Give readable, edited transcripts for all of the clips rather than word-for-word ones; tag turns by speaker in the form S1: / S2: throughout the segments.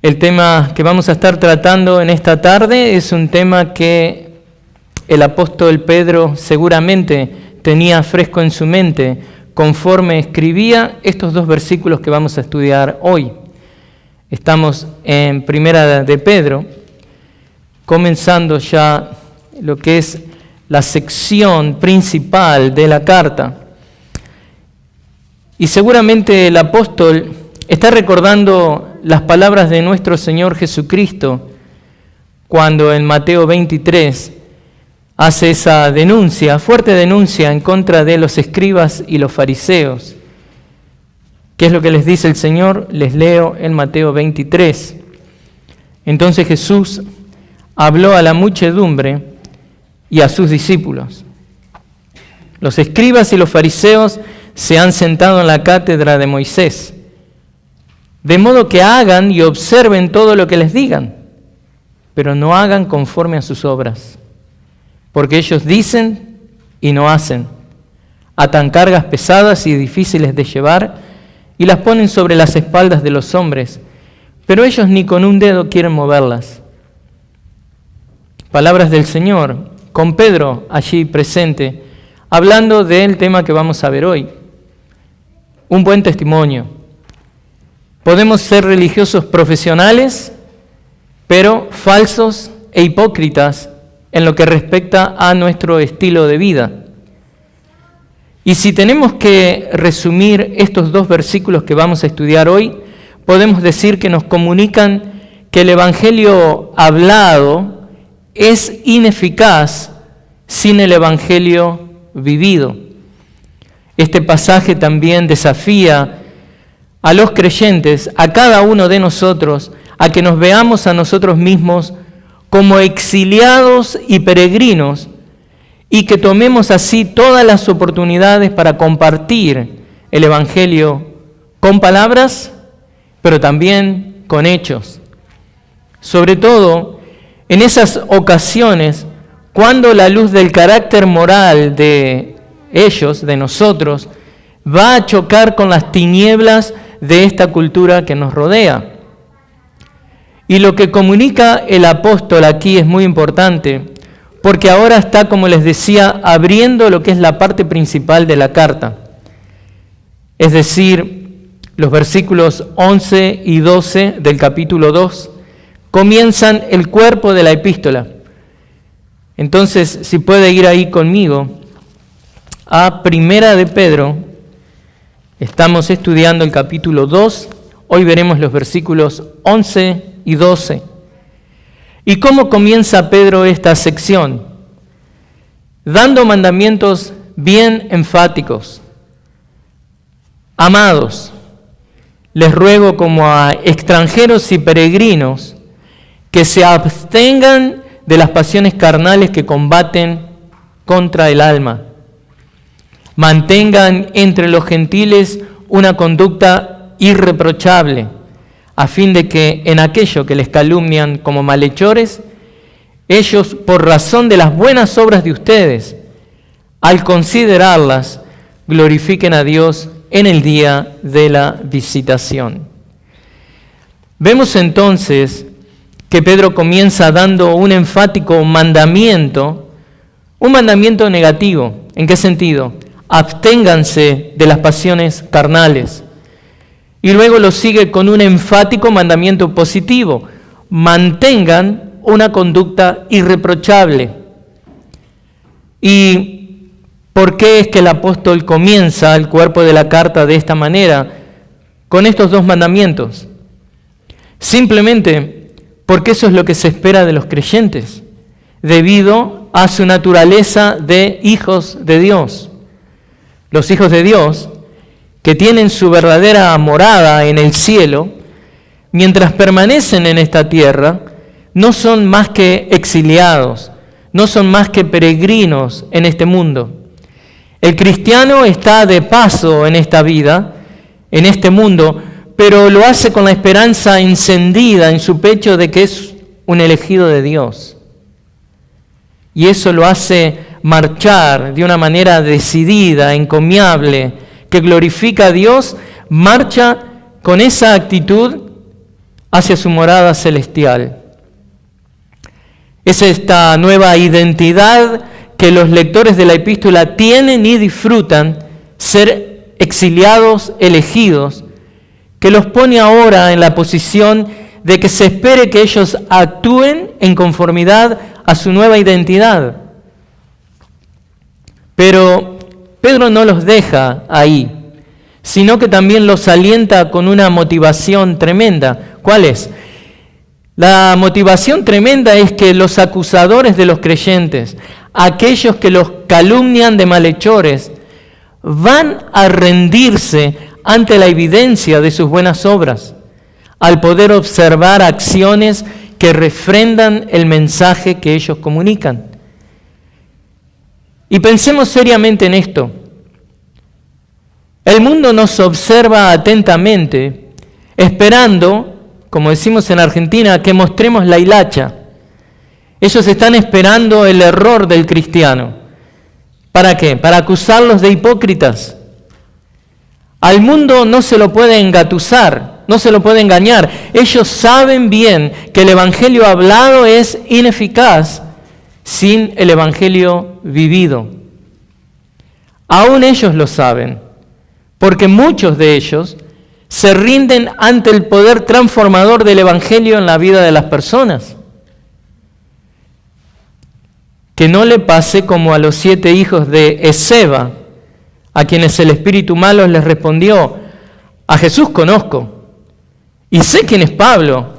S1: El tema que vamos a estar tratando en esta tarde es un tema que el apóstol Pedro seguramente tenía fresco en su mente conforme escribía estos dos versículos que vamos a estudiar hoy. Estamos en Primera de Pedro, comenzando ya lo que es la sección principal de la carta. Y seguramente el apóstol está recordando las palabras de nuestro Señor Jesucristo cuando en Mateo 23 hace esa denuncia, fuerte denuncia en contra de los escribas y los fariseos. ¿Qué es lo que les dice el Señor? Les leo en Mateo 23. Entonces Jesús habló a la muchedumbre y a sus discípulos. Los escribas y los fariseos se han sentado en la cátedra de Moisés, de modo que hagan y observen todo lo que les digan, pero no hagan conforme a sus obras, porque ellos dicen y no hacen, atan cargas pesadas y difíciles de llevar y las ponen sobre las espaldas de los hombres, pero ellos ni con un dedo quieren moverlas. Palabras del Señor, con Pedro allí presente, hablando del tema que vamos a ver hoy. Un buen testimonio. Podemos ser religiosos profesionales, pero falsos e hipócritas en lo que respecta a nuestro estilo de vida. Y si tenemos que resumir estos dos versículos que vamos a estudiar hoy, podemos decir que nos comunican que el Evangelio hablado es ineficaz sin el Evangelio vivido. Este pasaje también desafía a los creyentes, a cada uno de nosotros, a que nos veamos a nosotros mismos como exiliados y peregrinos y que tomemos así todas las oportunidades para compartir el Evangelio con palabras, pero también con hechos. Sobre todo en esas ocasiones cuando la luz del carácter moral de ellos, de nosotros, va a chocar con las tinieblas de esta cultura que nos rodea. Y lo que comunica el apóstol aquí es muy importante, porque ahora está, como les decía, abriendo lo que es la parte principal de la carta. Es decir, los versículos 11 y 12 del capítulo 2 comienzan el cuerpo de la epístola. Entonces, si puede ir ahí conmigo a Primera de Pedro. Estamos estudiando el capítulo 2, hoy veremos los versículos 11 y 12. ¿Y cómo comienza Pedro esta sección? Dando mandamientos bien enfáticos. Amados, les ruego como a extranjeros y peregrinos que se abstengan de las pasiones carnales que combaten contra el alma. Mantengan entre los gentiles una conducta irreprochable, a fin de que en aquello que les calumnian como malhechores, ellos, por razón de las buenas obras de ustedes, al considerarlas, glorifiquen a Dios en el día de la visitación. Vemos entonces que Pedro comienza dando un enfático mandamiento, un mandamiento negativo. ¿En qué sentido? Absténganse de las pasiones carnales. Y luego lo sigue con un enfático mandamiento positivo. Mantengan una conducta irreprochable. ¿Y por qué es que el apóstol comienza el cuerpo de la carta de esta manera, con estos dos mandamientos? Simplemente porque eso es lo que se espera de los creyentes, debido a su naturaleza de hijos de Dios. Los hijos de Dios, que tienen su verdadera morada en el cielo, mientras permanecen en esta tierra, no son más que exiliados, no son más que peregrinos en este mundo. El cristiano está de paso en esta vida, en este mundo, pero lo hace con la esperanza encendida en su pecho de que es un elegido de Dios. Y eso lo hace marchar de una manera decidida, encomiable, que glorifica a Dios, marcha con esa actitud hacia su morada celestial. Es esta nueva identidad que los lectores de la epístola tienen y disfrutan, ser exiliados, elegidos, que los pone ahora en la posición de que se espere que ellos actúen en conformidad a su nueva identidad. Pero Pedro no los deja ahí, sino que también los alienta con una motivación tremenda. ¿Cuál es? La motivación tremenda es que los acusadores de los creyentes, aquellos que los calumnian de malhechores, van a rendirse ante la evidencia de sus buenas obras, al poder observar acciones que refrendan el mensaje que ellos comunican. Y pensemos seriamente en esto. El mundo nos observa atentamente, esperando, como decimos en Argentina, que mostremos la hilacha. Ellos están esperando el error del cristiano. ¿Para qué? Para acusarlos de hipócritas. Al mundo no se lo puede engatusar, no se lo puede engañar. Ellos saben bien que el evangelio hablado es ineficaz sin el evangelio vivido. Aún ellos lo saben, porque muchos de ellos se rinden ante el poder transformador del evangelio en la vida de las personas. Que no le pase como a los 7 hijos de Esceva, a quienes el espíritu malo les respondió: a Jesús conozco y sé quién es Pablo,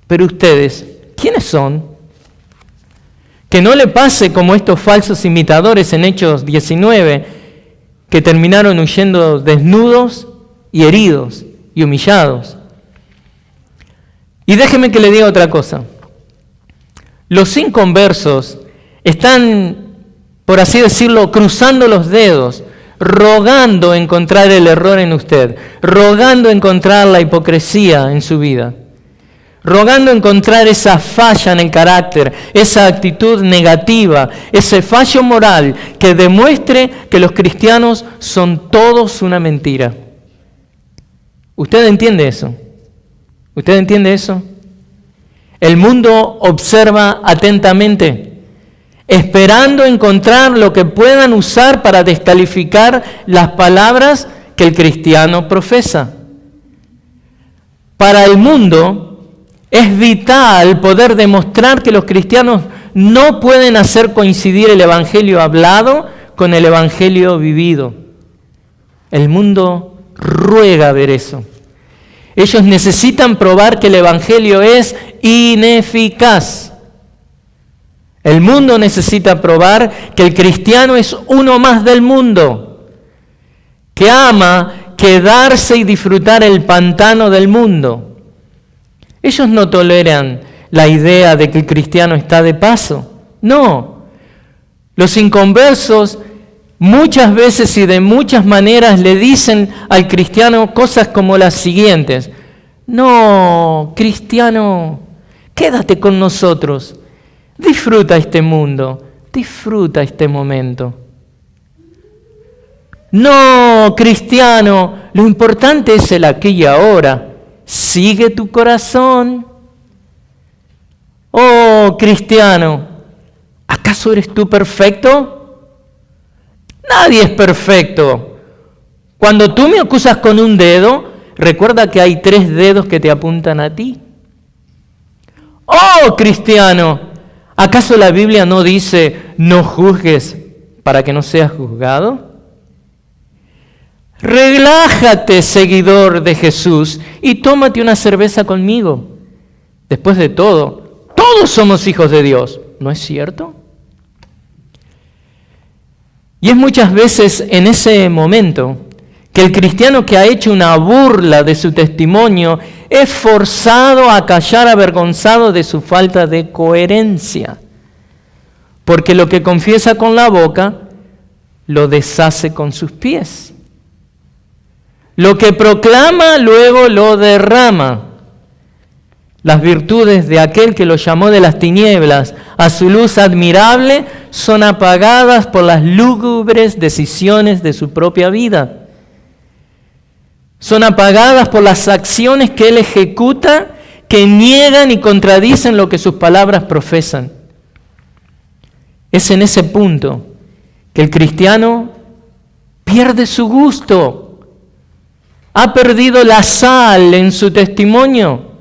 S1: pero ustedes, ¿quiénes son? Que no le pase como estos falsos imitadores en Hechos 19, que terminaron huyendo desnudos y heridos y humillados. Y déjeme que le diga otra cosa. Los inconversos están, por así decirlo, cruzando los dedos, rogando encontrar el error en usted, rogando encontrar la hipocresía en su vida, rogando encontrar esa falla en el carácter, esa actitud negativa, ese fallo moral que demuestre que los cristianos son todos una mentira. ¿Usted entiende eso? ¿Usted entiende eso? El mundo observa atentamente, esperando encontrar lo que puedan usar para descalificar las palabras que el cristiano profesa. Para el mundo es vital poder demostrar que los cristianos no pueden hacer coincidir el evangelio hablado con el evangelio vivido. El mundo ruega ver eso. Ellos necesitan probar que el evangelio es ineficaz. El mundo necesita probar que el cristiano es uno más del mundo, que ama quedarse y disfrutar el pantano del mundo. Ellos no toleran la idea de que el cristiano está de paso. No. Los inconversos muchas veces y de muchas maneras le dicen al cristiano cosas como las siguientes: no, cristiano, quédate con nosotros. Disfruta este mundo, disfruta este momento. No, cristiano, lo importante es el aquí y ahora. Sigue tu corazón. Oh, cristiano, ¿acaso eres tú perfecto? Nadie es perfecto. Cuando tú me acusas con un dedo, recuerda que hay 3 dedos que te apuntan a ti. Oh, cristiano, ¿acaso la Biblia no dice no juzgues para que no seas juzgado? Relájate, seguidor de Jesús, y tómate una cerveza conmigo. Después de todo, todos somos hijos de Dios, ¿no es cierto? Y es muchas veces en ese momento que el cristiano que ha hecho una burla de su testimonio es forzado a callar avergonzado de su falta de coherencia. Porque lo que confiesa con la boca, lo deshace con sus pies. Lo que proclama, luego lo derrama. Las virtudes de aquel que lo llamó de las tinieblas a su luz admirable son apagadas por las lúgubres decisiones de su propia vida. Son apagadas por las acciones que él ejecuta que niegan y contradicen lo que sus palabras profesan. Es en ese punto que el cristiano pierde su gusto, ha perdido la sal en su testimonio.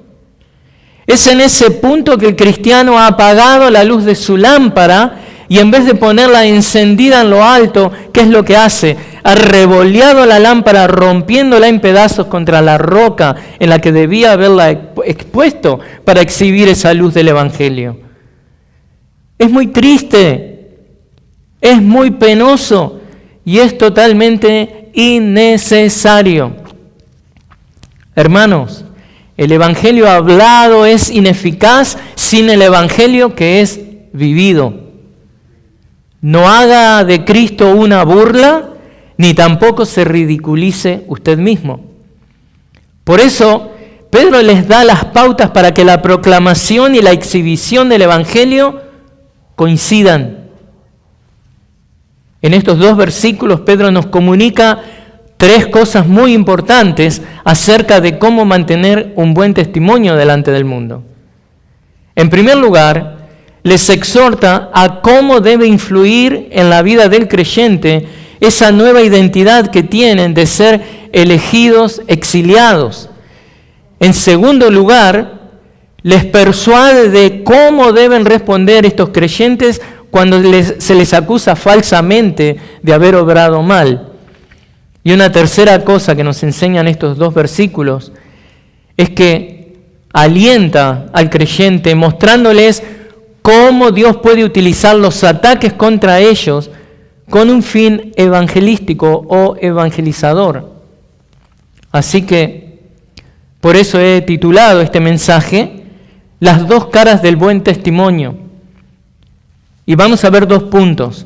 S1: Es en ese punto que el cristiano ha apagado la luz de su lámpara y en vez de ponerla encendida en lo alto, ¿qué es lo que hace? Ha revoleado la lámpara, rompiéndola en pedazos contra la roca en la que debía haberla expuesto para exhibir esa luz del Evangelio. Es muy triste, es muy penoso y es totalmente innecesario. Hermanos, el Evangelio hablado es ineficaz sin el Evangelio que es vivido. No haga de Cristo una burla, ni tampoco se ridiculice usted mismo. Por eso, Pedro les da las pautas para que la proclamación y la exhibición del Evangelio coincidan. En estos 2 versículos, Pedro nos comunica 3 cosas muy importantes acerca de cómo mantener un buen testimonio delante del mundo. En primer lugar, les exhorta a cómo debe influir en la vida del creyente esa nueva identidad que tienen de ser elegidos, exiliados. En segundo lugar, les persuade de cómo deben responder estos creyentes cuando se les acusa falsamente de haber obrado mal. Y una tercera cosa que nos enseñan estos 2 versículos es que alienta al creyente mostrándoles cómo Dios puede utilizar los ataques contra ellos con un fin evangelístico o evangelizador. Así que, por eso he titulado este mensaje, Las 2 caras del buen testimonio. Y vamos a ver 2 puntos.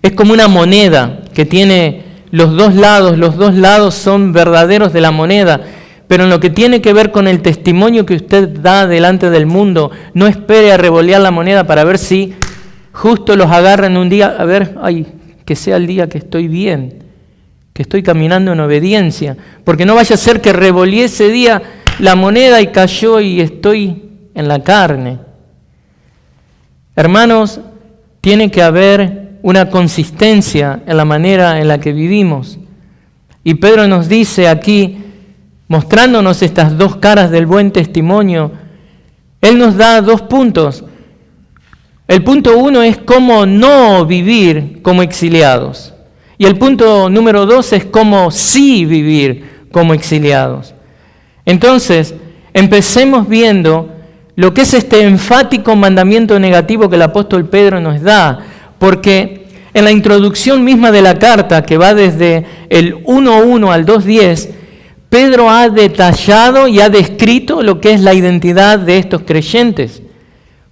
S1: Es como una moneda que tiene los 2 lados son verdaderos de la moneda, pero en lo que tiene que ver con el testimonio que usted da delante del mundo, no espere a revolear la moneda para ver si justo los agarran un día, a ver, que sea el día que estoy bien, que estoy caminando en obediencia, porque no vaya a ser que revoleé ese día la moneda y cayó y estoy en la carne. Hermanos, tiene que haber una consistencia en la manera en la que vivimos. Y Pedro nos dice aquí, mostrándonos estas 2 caras del buen testimonio, él nos da 2 puntos. El punto 1 es cómo no vivir como exiliados. Y el punto número 2 es cómo sí vivir como exiliados. Entonces, empecemos viendo lo que es este enfático mandamiento negativo que el apóstol Pedro nos da, porque en la introducción misma de la carta, que va desde el 1:1 al 2:10, Pedro ha detallado y ha descrito lo que es la identidad de estos creyentes.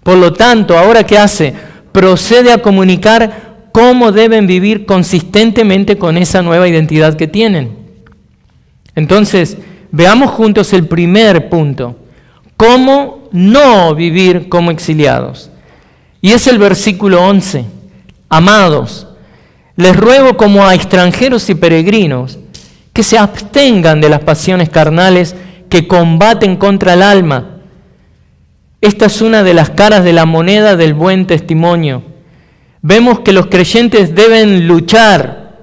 S1: Por lo tanto, ¿ahora qué hace? Procede a comunicar cómo deben vivir consistentemente con esa nueva identidad que tienen. Entonces, veamos juntos el primer punto. ¿Cómo no vivir como exiliados? Y es el versículo 11. Amados, les ruego como a extranjeros y peregrinos que se abstengan de las pasiones carnales que combaten contra el alma. Esta es una de las caras de la moneda del buen testimonio. Vemos que los creyentes deben luchar,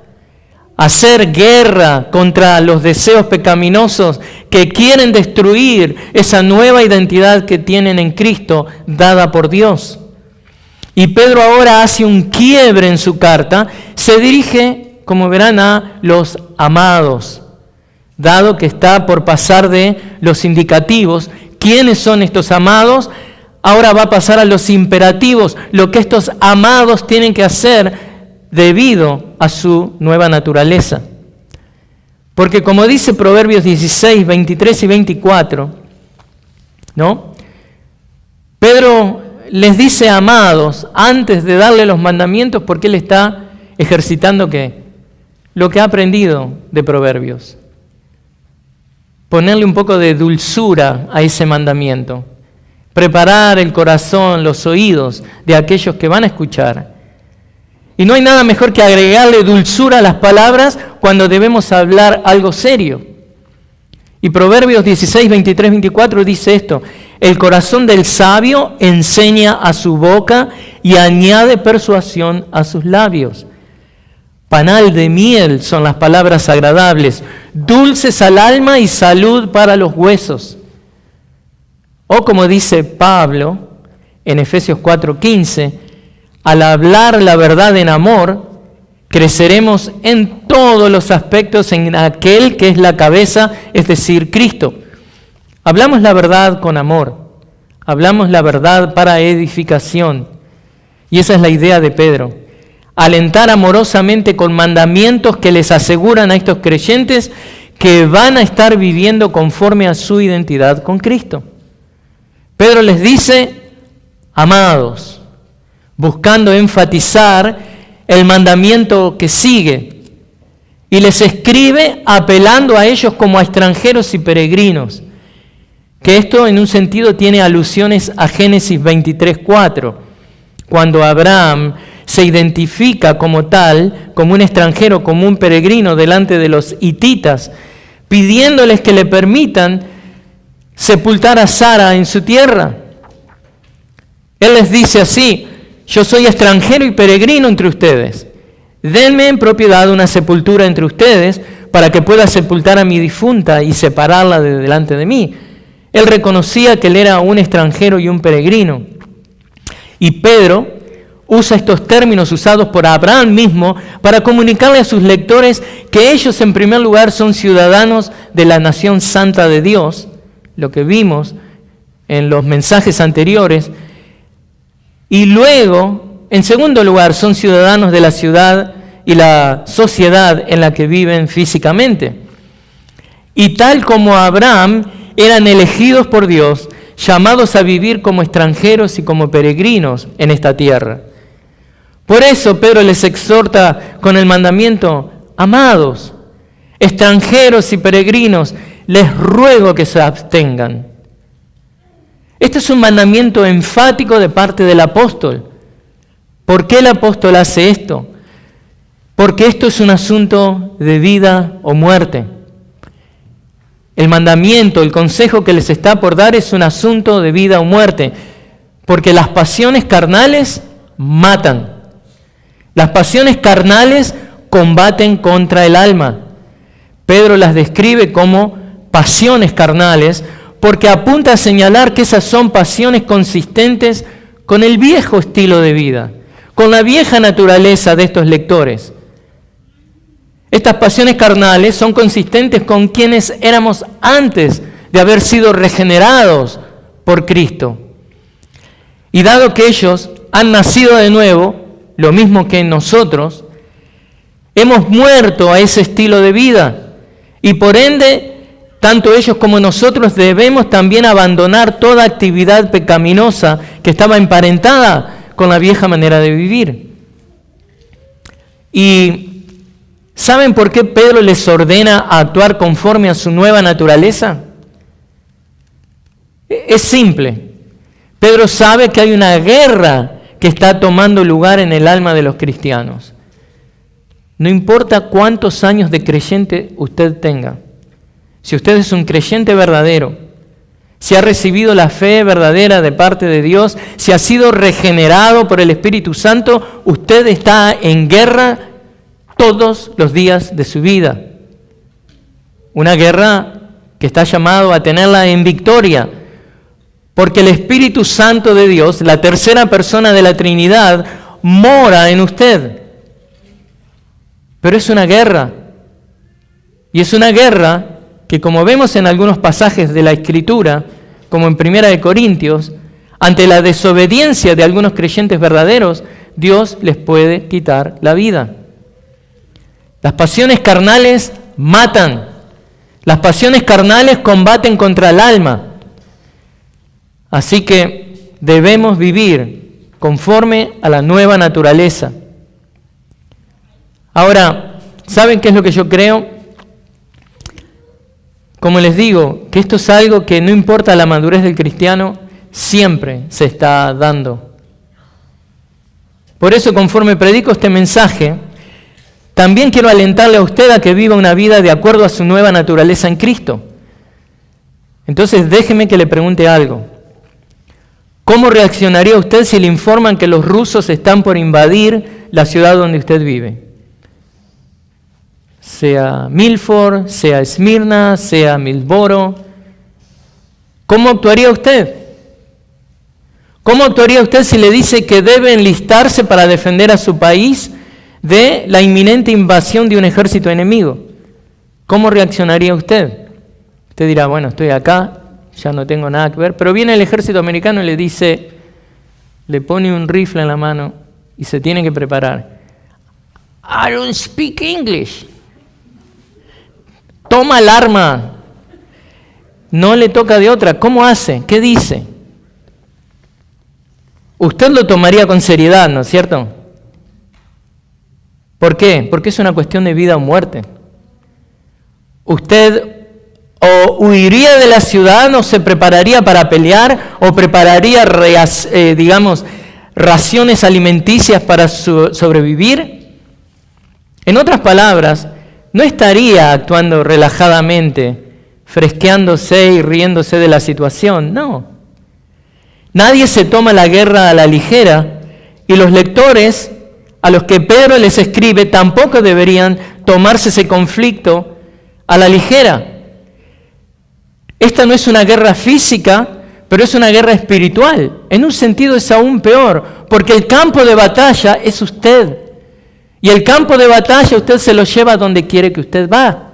S1: hacer guerra contra los deseos pecaminosos que quieren destruir esa nueva identidad que tienen en Cristo, dada por Dios. Y Pedro ahora hace un quiebre en su carta, se dirige, como verán, a los amados, dado que está por pasar de los indicativos. ¿Quiénes son estos amados? Ahora va a pasar a los imperativos, lo que estos amados tienen que hacer debido a su nueva naturaleza. Porque como dice Proverbios 16, 23 y 24, ¿no? Pedro les dice amados antes de darle los mandamientos porque él está ejercitando ¿qué? Lo que ha aprendido de Proverbios. Ponerle un poco de dulzura a ese mandamiento. Preparar el corazón, los oídos de aquellos que van a escuchar. Y no hay nada mejor que agregarle dulzura a las palabras cuando debemos hablar algo serio. Y Proverbios 16, 23, 24 dice esto: el corazón del sabio enseña a su boca y añade persuasión a sus labios. Panal de miel son las palabras agradables, dulces al alma y salud para los huesos. O como dice Pablo en Efesios 4:15, al hablar la verdad en amor, creceremos en todos los aspectos en aquel que es la cabeza, es decir, Cristo. Hablamos la verdad con amor, hablamos la verdad para edificación. Y esa es la idea de Pedro. Alentar amorosamente con mandamientos que les aseguran a estos creyentes que van a estar viviendo conforme a su identidad con Cristo. Pedro les dice, amados, buscando enfatizar el mandamiento que sigue, y les escribe apelando a ellos como a extranjeros y peregrinos, que esto en un sentido tiene alusiones a Génesis 23:4, cuando Abraham se identifica como tal, como un extranjero, como un peregrino delante de los hititas, pidiéndoles que le permitan sepultar a Sara en su tierra. Él les dice así: yo soy extranjero y peregrino entre ustedes. Denme en propiedad una sepultura entre ustedes para que pueda sepultar a mi difunta y separarla de delante de mí. Él reconocía que él era un extranjero y un peregrino. Y Pedro usa estos términos usados por Abraham mismo para comunicarle a sus lectores que ellos en primer lugar son ciudadanos de la nación santa de Dios, lo que vimos en los mensajes anteriores, y luego, en segundo lugar, son ciudadanos de la ciudad y la sociedad en la que viven físicamente. Y tal como Abraham, eran elegidos por Dios, llamados a vivir como extranjeros y como peregrinos en esta tierra. Por eso Pedro les exhorta con el mandamiento: amados, extranjeros y peregrinos, les ruego que se abstengan. Este es un mandamiento enfático de parte del apóstol. ¿Por qué el apóstol hace esto? Porque esto es un asunto de vida o muerte. El mandamiento, el consejo que les está por dar es un asunto de vida o muerte, porque las pasiones carnales matan. Las pasiones carnales combaten contra el alma. Pedro las describe como pasiones carnales porque apunta a señalar que esas son pasiones consistentes con el viejo estilo de vida, con la vieja naturaleza de estos lectores. Estas pasiones carnales son consistentes con quienes éramos antes de haber sido regenerados por Cristo. Y dado que ellos han nacido de nuevo, lo mismo que nosotros, hemos muerto a ese estilo de vida. Y por ende, tanto ellos como nosotros debemos también abandonar toda actividad pecaminosa que estaba emparentada con la vieja manera de vivir. Y ¿saben por qué Pedro les ordena a actuar conforme a su nueva naturaleza? Es simple. Pedro sabe que hay una guerra que está tomando lugar en el alma de los cristianos. No importa cuántos años de creyente usted tenga. Si usted es un creyente verdadero, si ha recibido la fe verdadera de parte de Dios, si ha sido regenerado por el Espíritu Santo, usted está en guerra todos los días de su vida. Una guerra que está llamado a tenerla en victoria, porque el Espíritu Santo de Dios, la tercera persona de la Trinidad, mora en usted. Pero es una guerra, y es una guerra que, como vemos en algunos pasajes de la Escritura, como en 1 Corintios, ante la desobediencia de algunos creyentes verdaderos, Dios les puede quitar la vida. Las pasiones carnales matan. Las pasiones carnales combaten contra el alma. Así que debemos vivir conforme a la nueva naturaleza. Ahora, ¿saben qué es lo que yo creo? Como les digo, que esto es algo que no importa la madurez del cristiano, siempre se está dando. Por eso, conforme predico este mensaje, también quiero alentarle a usted a que viva una vida de acuerdo a su nueva naturaleza en Cristo. Entonces déjeme que le pregunte algo. ¿Cómo reaccionaría usted si le informan que los rusos están por invadir la ciudad donde usted vive? Sea Milford, sea Esmirna, sea Milboro. ¿Cómo actuaría usted? ¿Cómo actuaría usted si le dice que debe enlistarse para defender a su país de la inminente invasión de un ejército enemigo? ¿Cómo reaccionaría usted? Usted dirá, bueno, estoy acá, ya no tengo nada que ver, pero viene el ejército americano y le dice, le pone un rifle en la mano y se tiene que preparar. I don't speak English. Toma el arma. No le toca de otra. ¿Cómo hace? ¿Qué dice? Usted lo tomaría con seriedad, ¿no es cierto? ¿Por qué? Porque es una cuestión de vida o muerte. Usted o huiría de la ciudad, o se prepararía para pelear, o prepararía, raciones alimenticias para sobrevivir. En otras palabras, no estaría actuando relajadamente, fresqueándose y riéndose de la situación, no. Nadie se toma la guerra a la ligera, y los lectores a los que Pedro les escribe tampoco deberían tomarse ese conflicto a la ligera. Esta no es una guerra física, pero es una guerra espiritual. En un sentido es aún peor, porque el campo de batalla es usted. Y el campo de batalla usted se lo lleva a donde quiere que usted va.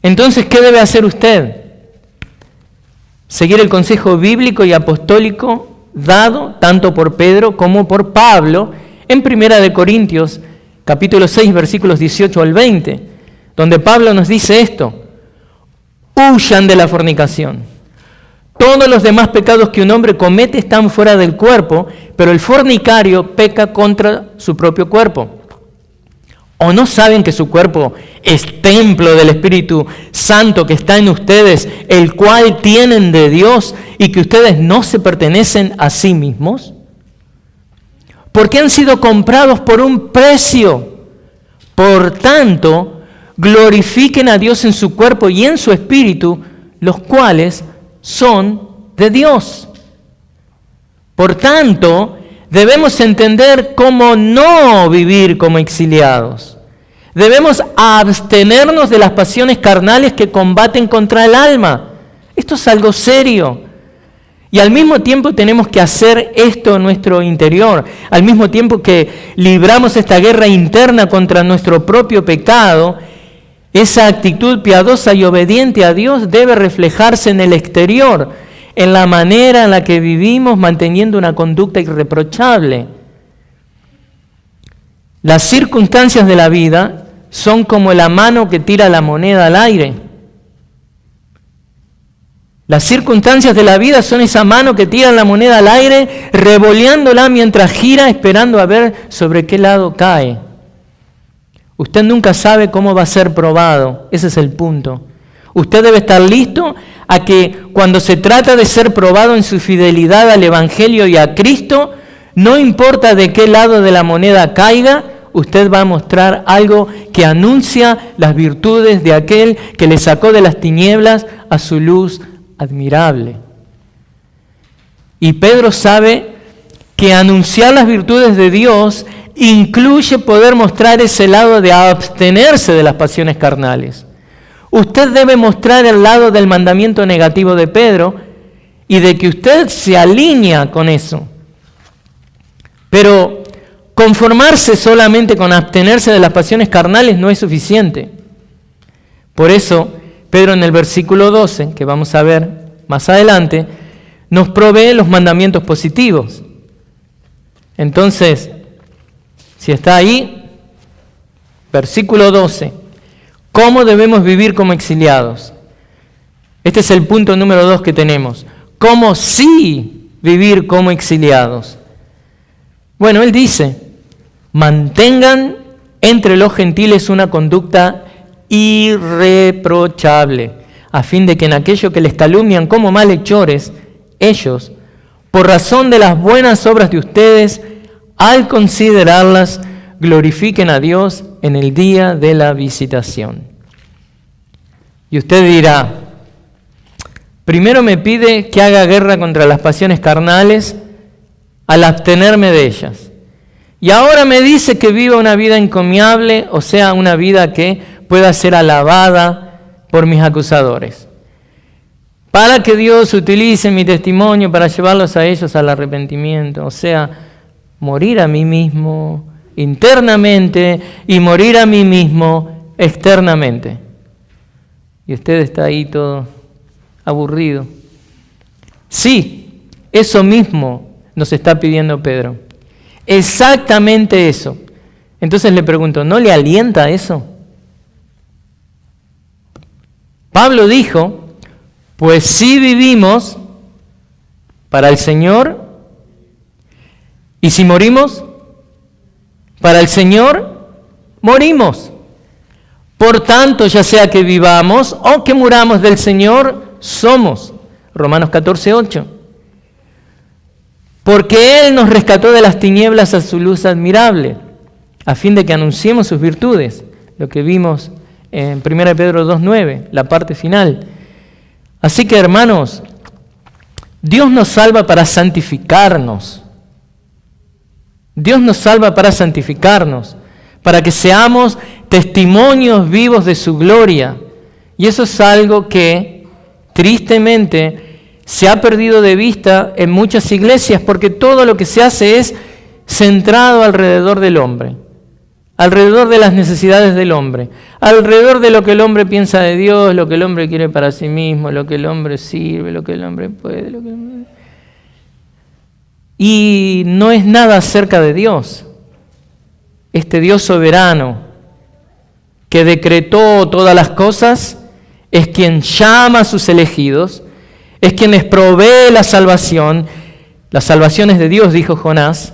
S1: Entonces, ¿qué debe hacer usted? Seguir el consejo bíblico y apostólico dado tanto por Pedro como por Pablo en 1 Corintios, capítulo 6, versículos 18 al 20, donde Pablo nos dice esto: huyan de la fornicación. Todos los demás pecados que un hombre comete están fuera del cuerpo, pero el fornicario peca contra su propio cuerpo. ¿O no saben que su cuerpo es templo del Espíritu Santo que está en ustedes, el cual tienen de Dios, y que ustedes no se pertenecen a sí mismos? Porque han sido comprados por un precio. Por tanto, glorifiquen a Dios en su cuerpo y en su espíritu, los cuales son de Dios. Por tanto, debemos entender cómo no vivir como exiliados. Debemos abstenernos de las pasiones carnales que combaten contra el alma. Esto es algo serio. Y al mismo tiempo tenemos que hacer esto en nuestro interior. Al mismo tiempo que libramos esta guerra interna contra nuestro propio pecado, esa actitud piadosa y obediente a Dios debe reflejarse en el exterior, en la manera en la que vivimos, manteniendo una conducta irreprochable. Las circunstancias de la vida son como la mano que tira la moneda al aire. Las circunstancias de la vida son esa mano que tira la moneda al aire, revoleándola mientras gira, esperando a ver sobre qué lado cae. Usted nunca sabe cómo va a ser probado. Ese es el punto. Usted debe estar listo a que cuando se trata de ser probado en su fidelidad al Evangelio y a Cristo, no importa de qué lado de la moneda caiga, usted va a mostrar algo que anuncia las virtudes de aquel que le sacó de las tinieblas a su luz admirable. Y Pedro sabe que anunciar las virtudes de Dios incluye poder mostrar ese lado de abstenerse de las pasiones carnales. Usted debe mostrar el lado del mandamiento negativo de Pedro y de que usted se alinea con eso. Pero conformarse solamente con abstenerse de las pasiones carnales no es suficiente. Por eso, Pedro en el versículo 12, que vamos a ver más adelante, nos provee los mandamientos positivos. Entonces, si está ahí, versículo 12, ¿cómo debemos vivir como exiliados? Este es el punto número 2 que tenemos. ¿Cómo sí vivir como exiliados? Bueno, él dice, mantengan entre los gentiles una conducta irreprochable, a fin de que en aquello que les calumnian como malhechores, ellos, por razón de las buenas obras de ustedes, al considerarlas, glorifiquen a Dios en el día de la visitación. Y usted dirá, Primero me pide que haga guerra contra las pasiones carnales al abstenerme de ellas. Y ahora me dice que viva una vida encomiable, o sea, una vida que pueda ser alabada por mis acusadores. Para que Dios utilice mi testimonio para llevarlos a ellos al arrepentimiento, o sea, morir a mí mismo internamente y morir a mí mismo externamente. Y usted está ahí todo aburrido. Sí, eso mismo nos está pidiendo Pedro. Exactamente eso. Entonces le pregunto, ¿no le alienta eso? Pablo dijo, pues si vivimos para el Señor, y si morimos para el Señor, morimos. Por tanto, ya sea que vivamos o que muramos del Señor, somos. Romanos 14:8. Porque Él nos rescató de las tinieblas a su luz admirable, a fin de que anunciemos sus virtudes, lo que vimos en 1 Pedro 2:9, la parte final. Así que, hermanos, Dios nos salva para santificarnos. Dios nos salva para santificarnos, para que seamos testimonios vivos de su gloria. Y eso es algo que, tristemente, se ha perdido de vista en muchas iglesias, porque todo lo que se hace es centrado alrededor del hombre, alrededor de las necesidades del hombre, alrededor de lo que el hombre piensa de Dios, lo que el hombre quiere para sí mismo, lo que el hombre sirve, lo que el hombre puede, lo que el hombre... Y no es nada acerca de Dios. Este Dios soberano que decretó todas las cosas es quien llama a sus elegidos, es quien les provee la salvación es de Dios, dijo Jonás,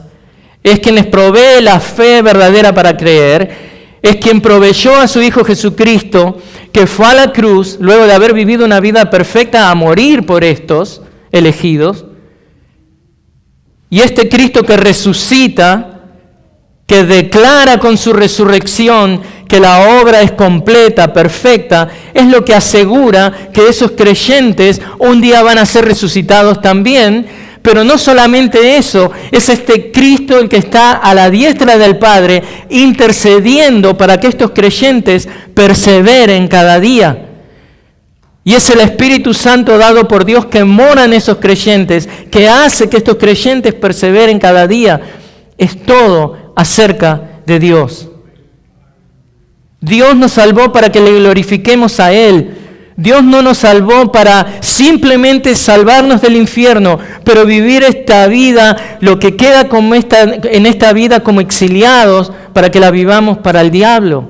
S1: es quien les provee la fe verdadera para creer, es quien proveyó a su Hijo Jesucristo, que fue a la cruz, luego de haber vivido una vida perfecta, a morir por estos elegidos. Y este Cristo que resucita, que declara con su resurrección que la obra es completa, perfecta, es lo que asegura que esos creyentes un día van a ser resucitados también. Pero no solamente eso, es este Cristo el que está a la diestra del Padre intercediendo para que estos creyentes perseveren cada día. Y es el Espíritu Santo dado por Dios que mora en esos creyentes, que hace que estos creyentes perseveren cada día. Es todo acerca de Dios. Dios nos salvó para que le glorifiquemos a Él. Dios no nos salvó para simplemente salvarnos del infierno, pero vivir esta vida, lo que queda en esta vida como exiliados, para que la vivamos para el diablo,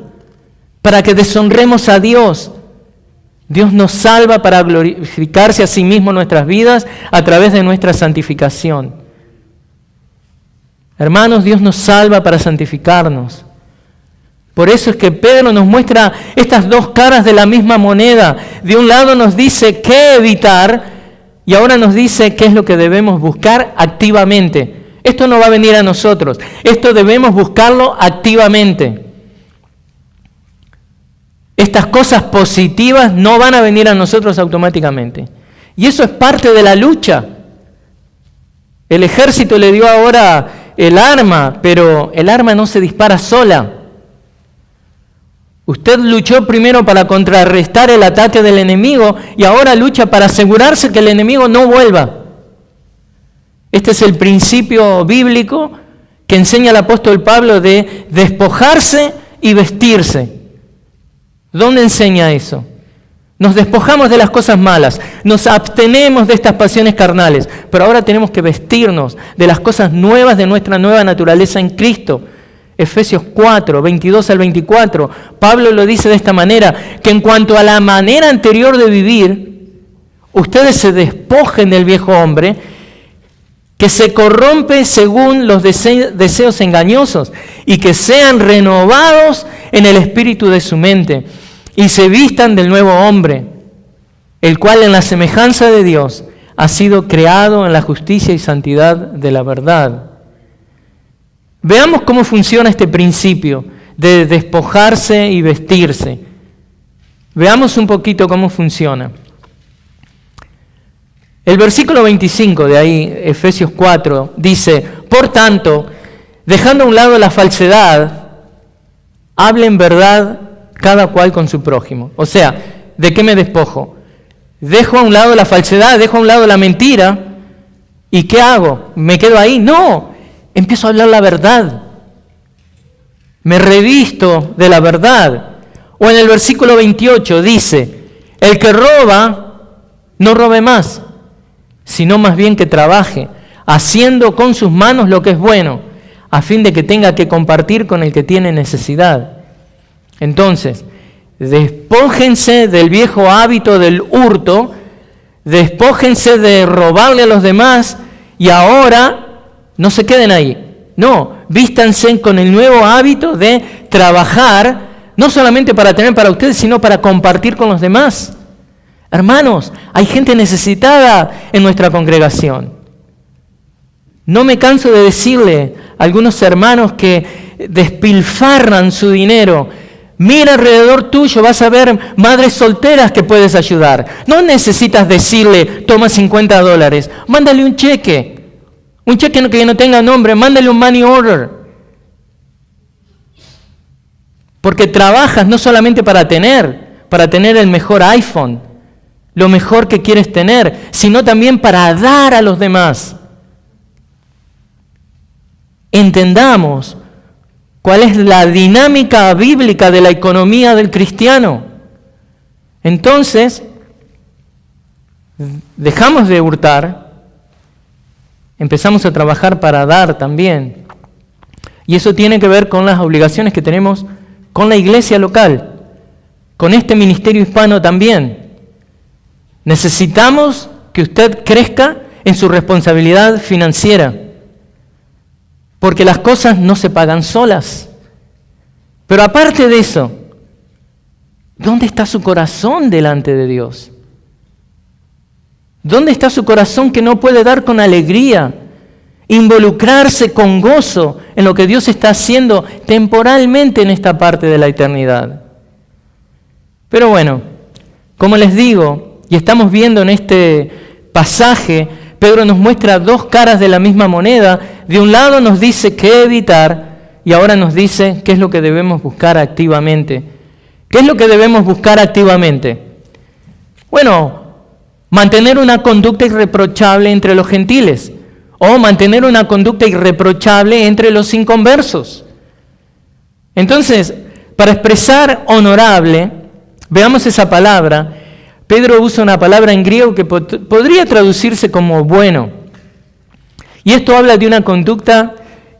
S1: para que deshonremos a Dios. Dios nos salva para glorificarse a sí mismo en nuestras vidas a través de nuestra santificación. Hermanos, Dios nos salva para santificarnos. Por eso es que Pedro nos muestra estas dos caras de la misma moneda. De un lado nos dice qué evitar y ahora nos dice qué es lo que debemos buscar activamente. Esto no va a venir a nosotros. Esto debemos buscarlo activamente. Estas cosas positivas no van a venir a nosotros automáticamente. Y eso es parte de la lucha. El ejército le dio ahora el arma, pero el arma no se dispara sola. Usted luchó primero para contrarrestar el ataque del enemigo y ahora lucha para asegurarse que el enemigo no vuelva. Este es el principio bíblico que enseña el apóstol Pablo de despojarse y vestirse. ¿Dónde enseña eso? Nos despojamos de las cosas malas, nos abstenemos de estas pasiones carnales, pero ahora tenemos que vestirnos de las cosas nuevas de nuestra nueva naturaleza en Cristo. Efesios 4, 22 al 24, Pablo lo dice de esta manera, que en cuanto a la manera anterior de vivir, ustedes se despojen del viejo hombre, que se corrompe según los deseos engañosos, y que sean renovados en el espíritu de su mente, y se vistan del nuevo hombre, el cual en la semejanza de Dios ha sido creado en la justicia y santidad de la verdad. Veamos cómo funciona este principio de despojarse y vestirse. Veamos un poquito cómo funciona. El versículo 25 de ahí, Efesios 4, dice, por tanto, dejando a un lado la falsedad, hablen verdad cada cual con su prójimo. O sea, ¿de qué me despojo? Dejo a un lado la falsedad, dejo a un lado la mentira, ¿y qué hago? ¿Me quedo ahí? No, empiezo a hablar la verdad. Me revisto de la verdad. O en el versículo 28 dice, el que roba, no robe más, sino más bien que trabaje, haciendo con sus manos lo que es bueno, a fin de que tenga que compartir con el que tiene necesidad. Entonces, despójense del viejo hábito del hurto, despójense de robarle a los demás y ahora no se queden ahí. No, vístanse con el nuevo hábito de trabajar, no solamente para tener para ustedes, sino para compartir con los demás. Hermanos, hay gente necesitada en nuestra congregación. No me canso de decirle a algunos hermanos que despilfarran su dinero. Mira alrededor tuyo, vas a ver madres solteras que puedes ayudar. No necesitas decirle, toma $50. Mándale un cheque que no tenga nombre, mándale un money order. Porque trabajas no solamente para tener el mejor iPhone, lo mejor que quieres tener, sino también para dar a los demás. Entendamos cuál es la dinámica bíblica de la economía del cristiano. Entonces, dejamos de hurtar, empezamos a trabajar para dar también. Y eso tiene que ver con las obligaciones que tenemos con la iglesia local, con este ministerio hispano también. Necesitamos que usted crezca en su responsabilidad financiera, porque las cosas no se pagan solas. Pero aparte de eso, ¿dónde está su corazón delante de Dios? ¿Dónde está su corazón que no puede dar con alegría, involucrarse con gozo en lo que Dios está haciendo temporalmente en esta parte de la eternidad? Pero bueno, como les digo, y estamos viendo en este pasaje, Pedro nos muestra dos caras de la misma moneda. De un lado nos dice qué evitar y ahora nos dice qué es lo que debemos buscar activamente. ¿Qué es lo que debemos buscar activamente? Bueno, mantener una conducta irreprochable entre los gentiles o mantener una conducta irreprochable entre los inconversos. Entonces, para expresar honorable, veamos esa palabra. Pedro usa una palabra en griego que podría traducirse como bueno. Y esto habla de una conducta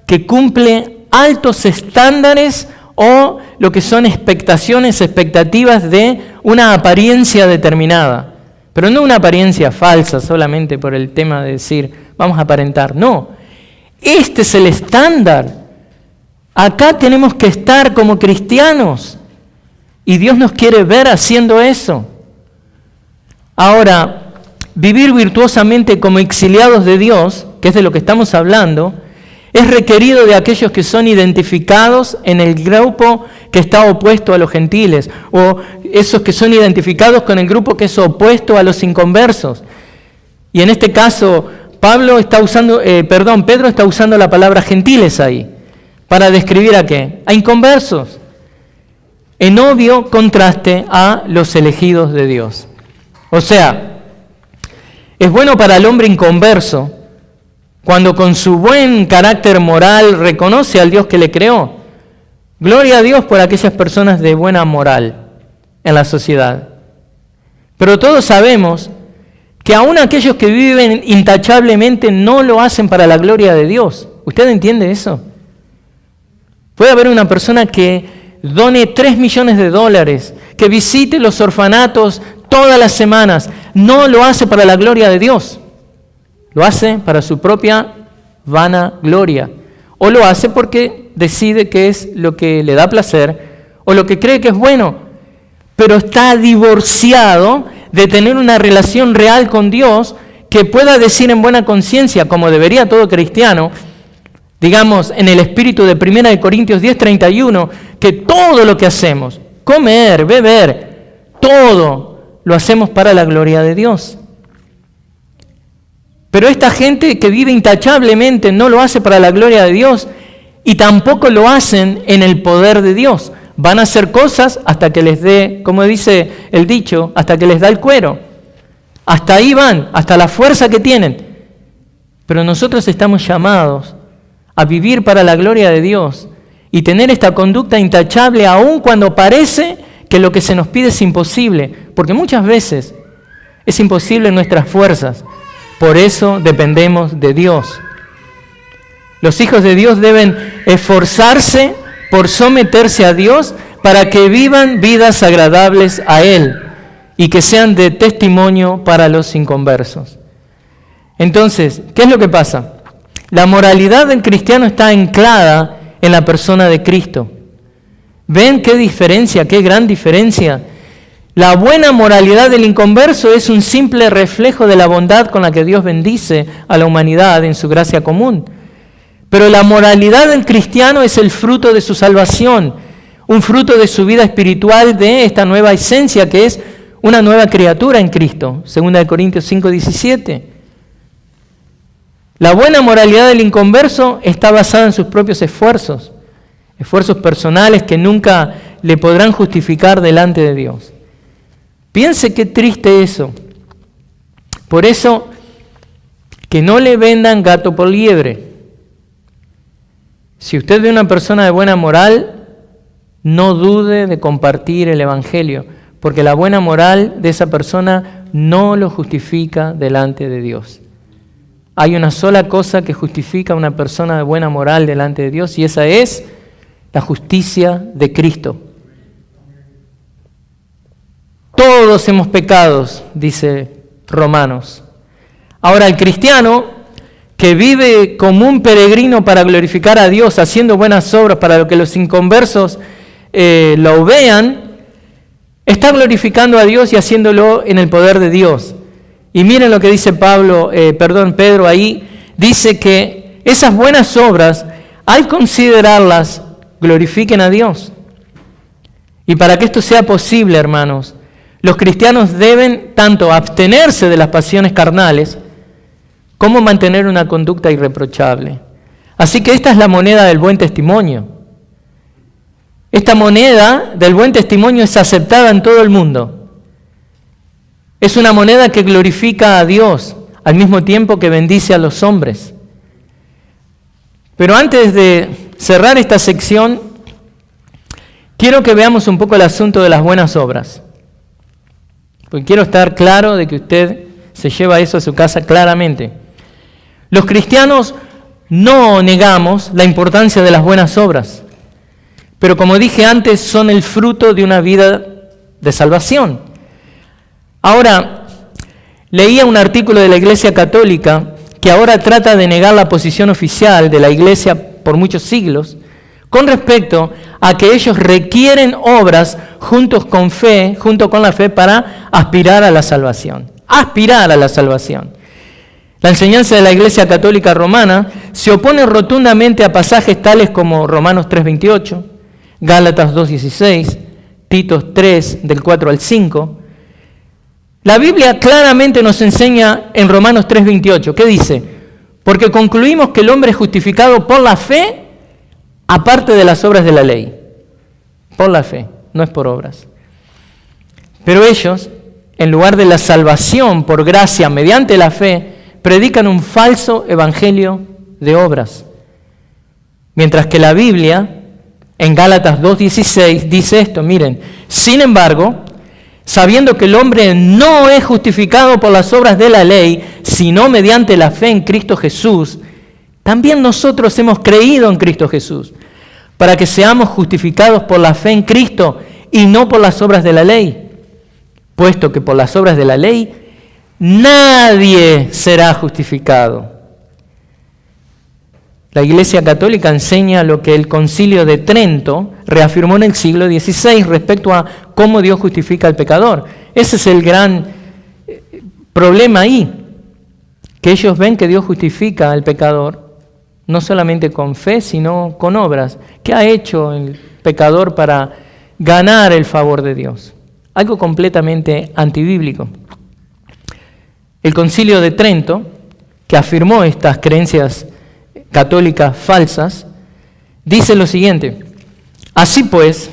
S1: que cumple altos estándares o lo que son expectativas de una apariencia determinada. Pero no una apariencia falsa solamente por el tema de decir, vamos a aparentar. No, este es el estándar. Acá tenemos que estar como cristianos y Dios nos quiere ver haciendo eso. Ahora, vivir virtuosamente como exiliados de Dios, que es de lo que estamos hablando, es requerido de aquellos que son identificados en el grupo que está opuesto a los gentiles, o esos que son identificados con el grupo que es opuesto a los inconversos. Y en este caso, Pedro está usando la palabra gentiles ahí, para describir a qué, a inconversos, en obvio contraste a los elegidos de Dios. O sea, es bueno para el hombre inconverso cuando con su buen carácter moral reconoce al Dios que le creó. Gloria a Dios por aquellas personas de buena moral en la sociedad. Pero todos sabemos que aún aquellos que viven intachablemente no lo hacen para la gloria de Dios. ¿Usted entiende eso? Puede haber una persona que done $3 millones, que visite los orfanatos todas las semanas, no lo hace para la gloria de Dios, lo hace para su propia vana gloria, o lo hace porque decide que es lo que le da placer, o lo que cree que es bueno, pero está divorciado de tener una relación real con Dios, que pueda decir en buena conciencia, como debería todo cristiano, digamos en el espíritu de 1 Corintios 10:31, que todo lo que hacemos, comer, beber, todo, lo hacemos para la gloria de Dios. Pero esta gente que vive intachablemente no lo hace para la gloria de Dios y tampoco lo hacen en el poder de Dios. Van a hacer cosas hasta que les dé, como dice el dicho, hasta que les da el cuero. Hasta ahí van, hasta la fuerza que tienen. Pero nosotros estamos llamados a vivir para la gloria de Dios y tener esta conducta intachable aun cuando parece que lo que se nos pide es imposible, porque muchas veces es imposible en nuestras fuerzas. Por eso dependemos de Dios. Los hijos de Dios deben esforzarse por someterse a Dios para que vivan vidas agradables a Él y que sean de testimonio para los inconversos. Entonces, ¿qué es lo que pasa? La moralidad del cristiano está anclada en la persona de Cristo. ¿Ven qué diferencia, qué gran diferencia? La buena moralidad del inconverso es un simple reflejo de la bondad con la que Dios bendice a la humanidad en su gracia común. Pero la moralidad del cristiano es el fruto de su salvación, un fruto de su vida espiritual, de esta nueva esencia que es una nueva criatura en Cristo. 2 Corintios 5:17. La buena moralidad del inconverso está basada en sus propios esfuerzos personales que nunca le podrán justificar delante de Dios. Piense qué triste eso. Por eso, que no le vendan gato por liebre. Si usted ve una persona de buena moral, no dude de compartir el Evangelio, porque la buena moral de esa persona no lo justifica delante de Dios. Hay una sola cosa que justifica a una persona de buena moral delante de Dios, y esa es la justicia de Cristo. Todos hemos pecado, dice Romanos. Ahora, el cristiano que vive como un peregrino para glorificar a Dios, haciendo buenas obras para que los inconversos lo vean, está glorificando a Dios y haciéndolo en el poder de Dios. Y miren lo que dice Pedro ahí, dice que esas buenas obras, al considerarlas, glorifiquen a Dios. Y para que esto sea posible, hermanos, los cristianos deben tanto abstenerse de las pasiones carnales como mantener una conducta irreprochable. Así que esta es la moneda del buen testimonio. Esta moneda del buen testimonio es aceptada en todo el mundo. Es una moneda que glorifica a Dios al mismo tiempo que bendice a los hombres. Pero antes de cerrar esta sección, quiero que veamos un poco el asunto de las buenas obras. Porque quiero estar claro de que usted se lleva eso a su casa claramente. Los cristianos no negamos la importancia de las buenas obras, pero como dije antes, son el fruto de una vida de salvación. Ahora, leía un artículo de la Iglesia Católica que ahora trata de negar la posición oficial de la Iglesia por muchos siglos con respecto a que ellos requieren obras junto con la fe para aspirar a la salvación. Aspirar a la salvación. La enseñanza de la Iglesia Católica Romana se opone rotundamente a pasajes tales como Romanos 3:28, Gálatas 2:16, Tito 3, del 4 al 5. La Biblia claramente nos enseña en Romanos 3:28, ¿qué dice? Porque concluimos que el hombre es justificado por la fe, aparte de las obras de la ley. Por la fe, no es por obras. Pero ellos, en lugar de la salvación por gracia mediante la fe, predican un falso evangelio de obras. Mientras que la Biblia, en Gálatas 2:16, dice esto, miren, sin embargo, sabiendo que el hombre no es justificado por las obras de la ley, sino mediante la fe en Cristo Jesús, también nosotros hemos creído en Cristo Jesús, para que seamos justificados por la fe en Cristo y no por las obras de la ley, puesto que por las obras de la ley nadie será justificado. La Iglesia Católica enseña lo que el Concilio de Trento reafirmó en el siglo XVI respecto a cómo Dios justifica al pecador. Ese es el gran problema ahí, que ellos ven que Dios justifica al pecador no solamente con fe, sino con obras. ¿Qué ha hecho el pecador para ganar el favor de Dios? Algo completamente antibíblico. El Concilio de Trento que afirmó estas creencias católicas falsas, dice lo siguiente: así pues,